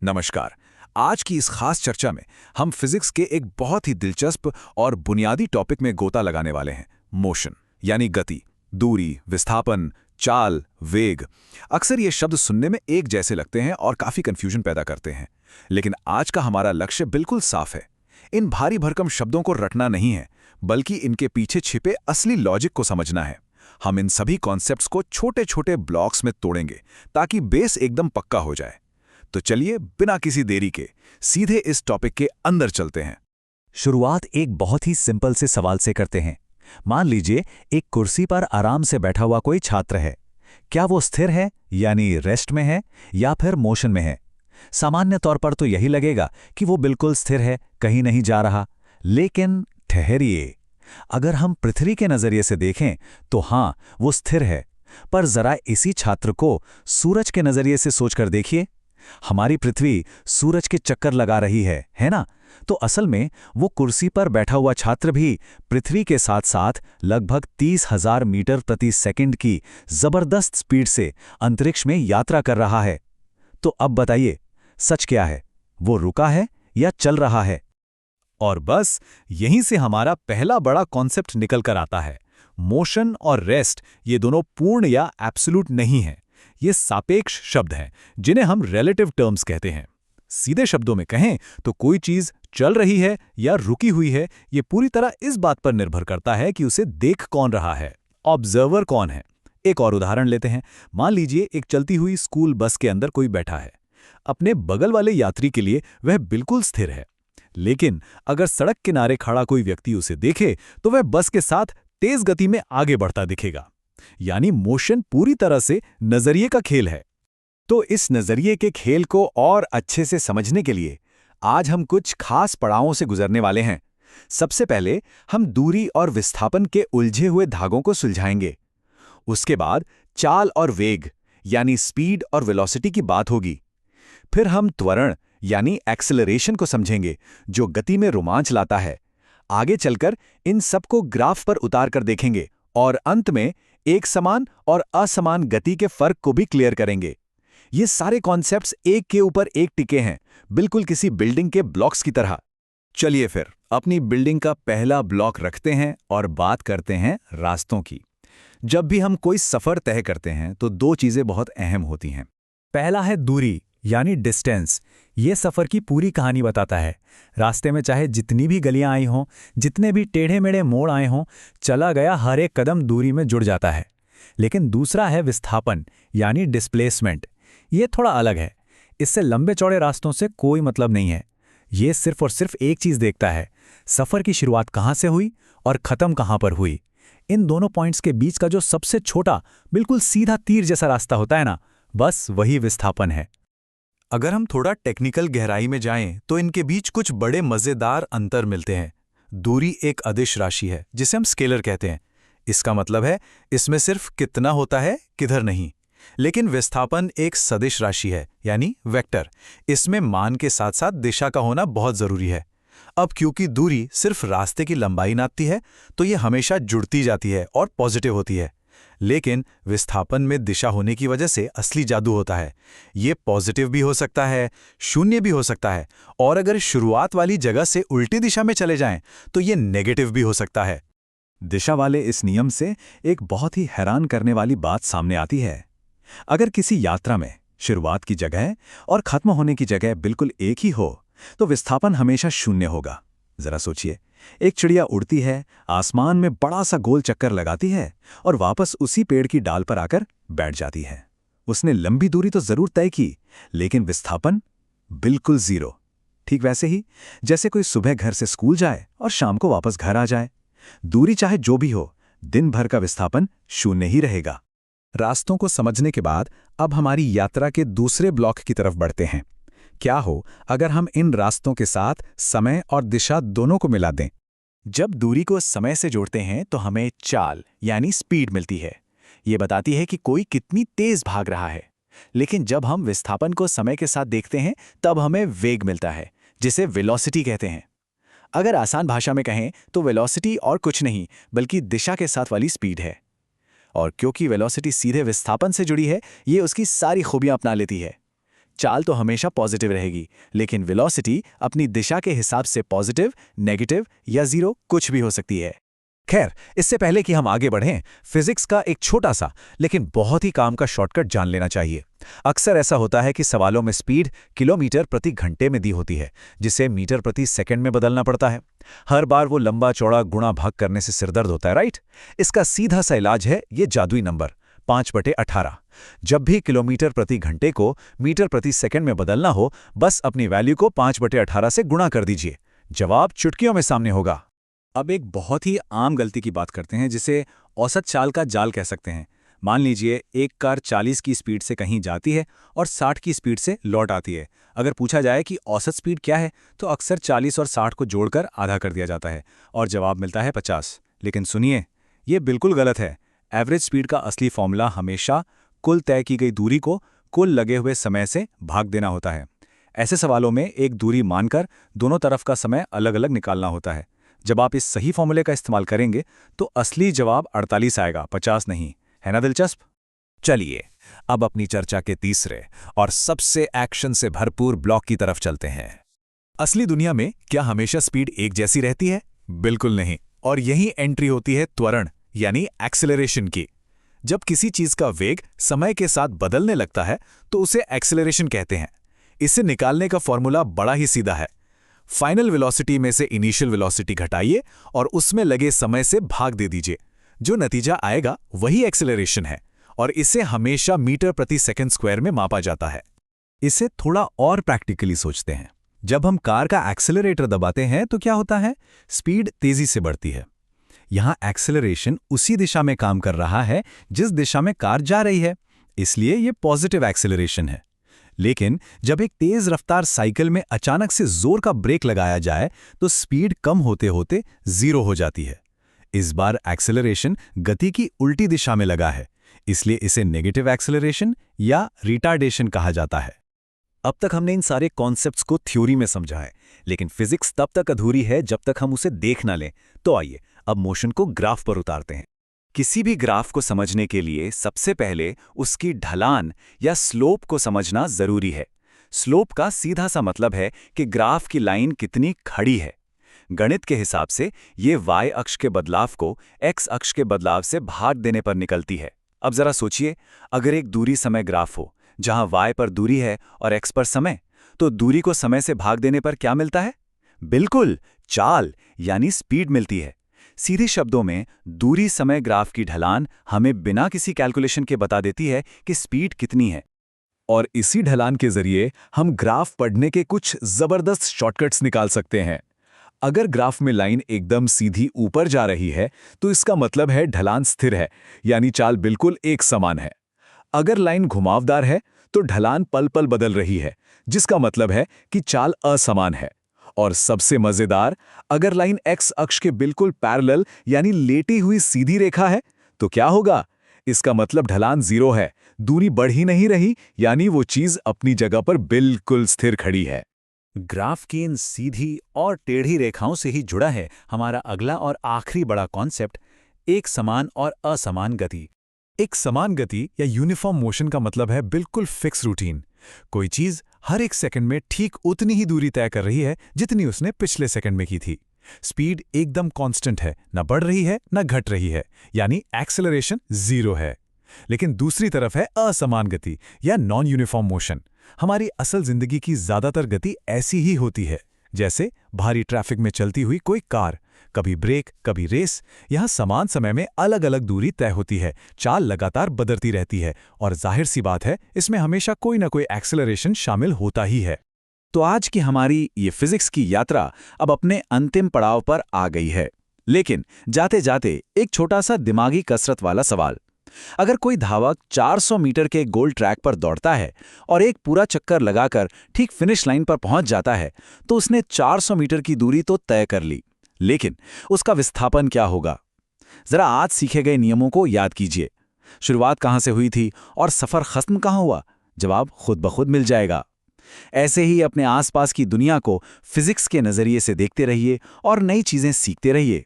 नमस्कार। आज की इस खास चर्चा में हम फिजिक्स के एक बहुत ही दिलचस्प और बुनियादी टॉपिक में गोता लगाने वाले हैं, मोशन यानी गति, दूरी, विस्थापन, चाल, वेग। अक्सर ये शब्द सुनने में एक जैसे लगते हैं और काफी कंफ्यूजन पैदा करते हैं, लेकिन आज का हमारा लक्ष्य बिल्कुल साफ है। इन भारी भरकम शब्दों को रटना नहीं है, बल्कि इनके पीछे छिपे असली लॉजिक को समझना है। हम इन सभी कॉन्सेप्ट्स को छोटे छोटे ब्लॉक्स में तोड़ेंगे ताकि बेस एकदम पक्का हो जाए। तो चलिए बिना किसी देरी के सीधे इस टॉपिक के अंदर चलते हैं। शुरुआत एक बहुत ही सिंपल से सवाल से करते हैं। मान लीजिए एक कुर्सी पर आराम से बैठा हुआ कोई छात्र है। क्या वो स्थिर है यानी रेस्ट में है या फिर मोशन में है? सामान्य तौर पर तो यही लगेगा कि वो बिल्कुल स्थिर है, कहीं नहीं जा रहा। लेकिन ठहरिए, अगर हम पृथ्वी के नजरिए से देखें तो हाँ, वो स्थिर है। पर जरा इसी छात्र को सूरज के नजरिए से सोचकर देखिए। हमारी पृथ्वी सूरज के चक्कर लगा रही है ना? तो असल में वो कुर्सी पर बैठा हुआ छात्र भी पृथ्वी के साथ साथ लगभग 30,000 मीटर प्रति सेकंड की जबरदस्त स्पीड से अंतरिक्ष में यात्रा कर रहा है। तो अब बताइए, सच क्या है? वो रुका है या चल रहा है? और बस यहीं से हमारा पहला बड़ा कॉन्सेप्ट निकल कर आता है। मोशन और रेस्ट ये दोनों पूर्ण या एब्सोल्यूट नहीं हैं। ये सापेक्ष शब्द हैं जिन्हें हम रिलेटिव टर्म्स कहते हैं। सीधे शब्दों में कहें तो कोई चीज चल रही है या रुकी हुई है, ये पूरी तरह इस बात पर निर्भर करता है कि उसे देख कौन रहा है, ऑब्जर्वर कौन है। एक और उदाहरण लेते हैं। मान लीजिए एक चलती हुई स्कूल बस के अंदर कोई बैठा है। अपने बगल वाले यात्री के लिए वह बिल्कुल स्थिर है, लेकिन अगर सड़क किनारे खड़ा कोई व्यक्ति उसे देखे तो वह बस के साथ तेज गति में आगे बढ़ता दिखेगा। यानी मोशन पूरी तरह से नजरिए का खेल है। तो इस नजरिए के खेल को और अच्छे से समझने के लिए आज हम कुछ खास पड़ावों से गुजरने वाले हैं। सबसे पहले हम दूरी और विस्थापन के उलझे हुए धागों को सुलझाएंगे। उसके बाद चाल और वेग यानी स्पीड और वेलोसिटी की बात होगी। फिर हम त्वरण यानी एक्सेलरेशन को समझेंगे, जो गति में रोमांच लाता है। आगे चलकर इन सबको ग्राफ पर उतार कर देखेंगे और अंत में एक समान और असमान गति के फर्क को भी क्लियर करेंगे। ये सारे कॉन्सेप्ट्स एक के ऊपर एक टिके हैं, बिल्कुल किसी बिल्डिंग के ब्लॉक्स की तरह। चलिए फिर अपनी बिल्डिंग का पहला ब्लॉक रखते हैं और बात करते हैं रास्तों की। जब भी हम कोई सफर तय करते हैं तो दो चीजें बहुत अहम होती हैं। पहला है दूरी यानी डिस्टेंस। ये सफर की पूरी कहानी बताता है। रास्ते में चाहे जितनी भी गलियां आई हों, जितने भी टेढ़े मेढ़े मोड़ आए हों, चला गया हर एक कदम दूरी में जुड़ जाता है। लेकिन दूसरा है विस्थापन यानी डिस्प्लेसमेंट। ये थोड़ा अलग है। इससे लंबे चौड़े रास्तों से कोई मतलब नहीं है। ये सिर्फ और सिर्फ एक चीज देखता है, सफर की शुरुआत कहाँ से हुई और खत्म कहाँ पर हुई। इन दोनों पॉइंट्स के बीच का जो सबसे छोटा, बिल्कुल सीधा तीर जैसा रास्ता होता है ना, बस वही विस्थापन है। अगर हम थोड़ा टेक्निकल गहराई में जाएं तो इनके बीच कुछ बड़े मजेदार अंतर मिलते हैं। दूरी एक अदिश राशि है जिसे हम स्केलर कहते हैं। इसका मतलब है इसमें सिर्फ कितना होता है, किधर नहीं। लेकिन विस्थापन एक सदिश राशि है यानी वेक्टर। इसमें मान के साथ साथ दिशा का होना बहुत जरूरी है। अब क्योंकि दूरी सिर्फ रास्ते की लंबाई नापती है तो ये हमेशा जुड़ती जाती है और पॉजिटिव होती है। लेकिन विस्थापन में दिशा होने की वजह से असली जादू होता है। ये पॉजिटिव भी हो सकता है, शून्य भी हो सकता है, और अगर शुरुआत वाली जगह से उल्टी दिशा में चले जाएं तो ये नेगेटिव भी हो सकता है। दिशा वाले इस नियम से एक बहुत ही हैरान करने वाली बात सामने आती है। अगर किसी यात्रा में शुरुआत की जगह और खत्म होने की जगह बिल्कुल एक ही हो तो विस्थापन हमेशा शून्य होगा। जरा सोचिए, एक चिड़िया उड़ती है, आसमान में बड़ा सा गोल चक्कर लगाती है और वापस उसी पेड़ की डाल पर आकर बैठ जाती है। उसने लंबी दूरी तो जरूर तय की, लेकिन विस्थापन बिल्कुल जीरो। ठीक वैसे ही जैसे कोई सुबह घर से स्कूल जाए और शाम को वापस घर आ जाए। दूरी चाहे जो भी हो, दिन भर का विस्थापन शून्य ही रहेगा। रास्तों को समझने के बाद अब हमारी यात्रा के दूसरे ब्लॉक की तरफ बढ़ते हैं। क्या हो अगर हम इन रास्तों के साथ समय और दिशा दोनों को मिला दें? जब दूरी को समय से जोड़ते हैं तो हमें चाल यानी स्पीड मिलती है। ये बताती है कि कोई कितनी तेज भाग रहा है। लेकिन जब हम विस्थापन को समय के साथ देखते हैं तब हमें वेग मिलता है, जिसे वेलोसिटी कहते हैं। अगर आसान भाषा में कहें तो वेलोसिटी और कुछ नहीं बल्कि दिशा के साथ वाली स्पीड है। और क्योंकि वेलोसिटी सीधे विस्थापन से जुड़ी है, ये उसकी सारी खूबियां अपना लेती है। चाल तो हमेशा पॉजिटिव रहेगी, लेकिन वेलोसिटी अपनी दिशा के हिसाब से पॉजिटिव, नेगेटिव या जीरो कुछ भी हो सकती है। खैर, इससे पहले कि हम आगे बढ़ें, फिजिक्स का एक छोटा सा लेकिन बहुत ही काम का शॉर्टकट जान लेना चाहिए। अक्सर ऐसा होता है कि सवालों में स्पीड किलोमीटर प्रति घंटे में दी होती है, जिसे मीटर प्रति सेकंड में बदलना पड़ता है। हर बार वो लंबा चौड़ा गुणा भाग करने से सिरदर्द होता है, राइट? इसका सीधा सा इलाज है ये जादुई नंबर 5/18। जब भी किलोमीटर प्रति घंटे को मीटर प्रति सेकंड में बदलना हो, बस अपनी वैल्यू को 5/18 से गुणा कर दीजिए। जवाब चुटकियों में सामने होगा। अब एक बहुत ही आम गलती की बात करते हैं, जिसे औसत चाल का जाल कह सकते हैं। मान लीजिए एक कार 40 की स्पीड से कहीं जाती है और 60 की स्पीड से लौट आती है। अगर पूछा जाए कि औसत स्पीड क्या है, तो अक्सर 40 और 60 को जोड़कर आधा कर दिया जाता है और जवाब मिलता है 50। लेकिन सुनिए, ये बिल्कुल गलत है। एवरेज स्पीड का असली फॉर्मूला हमेशा कुल तय की गई दूरी को कुल लगे हुए समय से भाग देना होता है। ऐसे सवालों में एक दूरी मानकर दोनों तरफ का समय अलग अलग निकालना होता है। जब आप इस सही फॉर्मूले का इस्तेमाल करेंगे तो असली जवाब 48 आएगा, 50 नहीं। है ना दिलचस्प? चलिए, अब अपनी चर्चा के तीसरे और सबसे एक्शन से भरपूर ब्लॉक की तरफ चलते हैं। असली दुनिया में क्या हमेशा स्पीड एक जैसी रहती है? बिल्कुल नहीं। और यही एंट्री होती है त्वरण यानी एक्सेलरेशन की। जब किसी चीज का वेग समय के साथ बदलने लगता है तो उसे एक्सेलरेशन कहते हैं। इसे निकालने का फॉर्मूला बड़ा ही सीधा है। फाइनल वेलोसिटी में से इनिशियल वेलोसिटी घटाइए और उसमें लगे समय से भाग दे दीजिए। जो नतीजा आएगा वही एक्सेलरेशन है और इसे हमेशा मीटर प्रति सेकंड स्क्वायर में मापा जाता है। इसे थोड़ा और प्रैक्टिकली सोचते हैं। जब हम कार का एक्सेलरेटर दबाते हैं तो क्या होता है? स्पीड तेजी से बढ़ती है। यहां एक्सेलरेशन उसी दिशा में काम कर रहा है जिस दिशा में कार जा रही है, इसलिए यह पॉजिटिव एक्सेलरेशन है। लेकिन जब एक तेज रफ्तार साइकिल में अचानक से जोर का ब्रेक लगाया जाए तो स्पीड कम होते होते जीरो हो जाती है। इस बार एक्सेलरेशन गति की उल्टी दिशा में लगा है, इसलिए इसे नेगेटिव एक्सेलरेशन या रिटार्डेशन कहा जाता है। अब तक हमने इन सारे कॉन्सेप्ट्स को थ्योरी में समझा है, लेकिन फिजिक्स तब तक अधूरी है जब तक हम उसे देख ना लें। तो आइए अब मोशन को ग्राफ पर उतारते हैं। किसी भी ग्राफ को समझने के लिए सबसे पहले उसकी ढलान या स्लोप को समझना जरूरी है। स्लोप का सीधा सा मतलब है कि ग्राफ की लाइन कितनी खड़ी है। गणित के हिसाब से ये y अक्ष के बदलाव को x अक्ष के बदलाव से भाग देने पर निकलती है। अब जरा सोचिए, अगर एक दूरी समय ग्राफ हो जहां y पर दूरी है और x पर समय, तो दूरी को समय से भाग देने पर क्या मिलता है? बिल्कुल, चाल यानी स्पीड मिलती है। सीधे शब्दों में दूरी समय ग्राफ की ढलान हमें बिना किसी कैलकुलेशन के बता देती है कि स्पीड कितनी है। और इसी ढलान के जरिए हम ग्राफ पढ़ने के कुछ जबरदस्त शॉर्टकट्स निकाल सकते हैं। अगर ग्राफ में लाइन एकदम सीधी ऊपर जा रही है तो इसका मतलब है ढलान स्थिर है, यानी चाल बिल्कुल एक समान है। अगर लाइन घुमावदार है तो ढलान पल पल बदल रही है, जिसका मतलब है कि चाल असमान है। और सबसे मजेदार, अगर लाइन एक्स अक्ष के बिल्कुल पैरेलल यानी लेटी हुई सीधी रेखा है तो क्या होगा? इसका मतलब ढलान जीरो है, दूरी बढ़ ही नहीं रही, यानी वो चीज अपनी जगह पर बिल्कुल स्थिर खड़ी है। ग्राफ की इन सीधी और टेढ़ी रेखाओं से ही जुड़ा है हमारा अगला और आखिरी बड़ा कॉन्सेप्ट, एक समान और असमान गति। एक समान गति या यूनिफॉर्म मोशन का मतलब है बिल्कुल फिक्स रूटीन। कोई चीज हर एक सेकंड में ठीक उतनी ही दूरी तय कर रही है जितनी उसने पिछले सेकंड में की थी। स्पीड एकदम कांस्टेंट है, न बढ़ रही है न घट रही है, यानी एक्सेलरेशन जीरो है। लेकिन दूसरी तरफ है असमान गति या नॉन यूनिफॉर्म मोशन। हमारी असल जिंदगी की ज्यादातर गति ऐसी ही होती है, जैसे भारी ट्रैफिक में चलती हुई कोई कार, कभी ब्रेक कभी रेस। यहाँ समान समय में अलग अलग दूरी तय होती है, चाल लगातार बदलती रहती है और जाहिर सी बात है इसमें हमेशा कोई ना कोई एक्सेलरेशन शामिल होता ही है। तो आज की हमारी ये फिजिक्स की यात्रा अब अपने अंतिम पड़ाव पर आ गई है। लेकिन जाते जाते एक छोटा सा दिमागी कसरत वाला सवाल। अगर कोई धावक 400 मीटर के गोल ट्रैक पर दौड़ता है और एक पूरा चक्कर लगाकर ठीक फिनिश लाइन पर पहुंच जाता है, तो उसने 400 मीटर की दूरी तो तय कर ली, लेकिन उसका विस्थापन क्या होगा? जरा आज सीखे गए नियमों को याद कीजिए। शुरुआत कहां से हुई थी और सफर खत्म कहां हुआ? जवाब खुद ब खुद मिल जाएगा। ऐसे ही अपने आसपास की दुनिया को फिजिक्स के नजरिए से देखते रहिए और नई चीजें सीखते रहिए।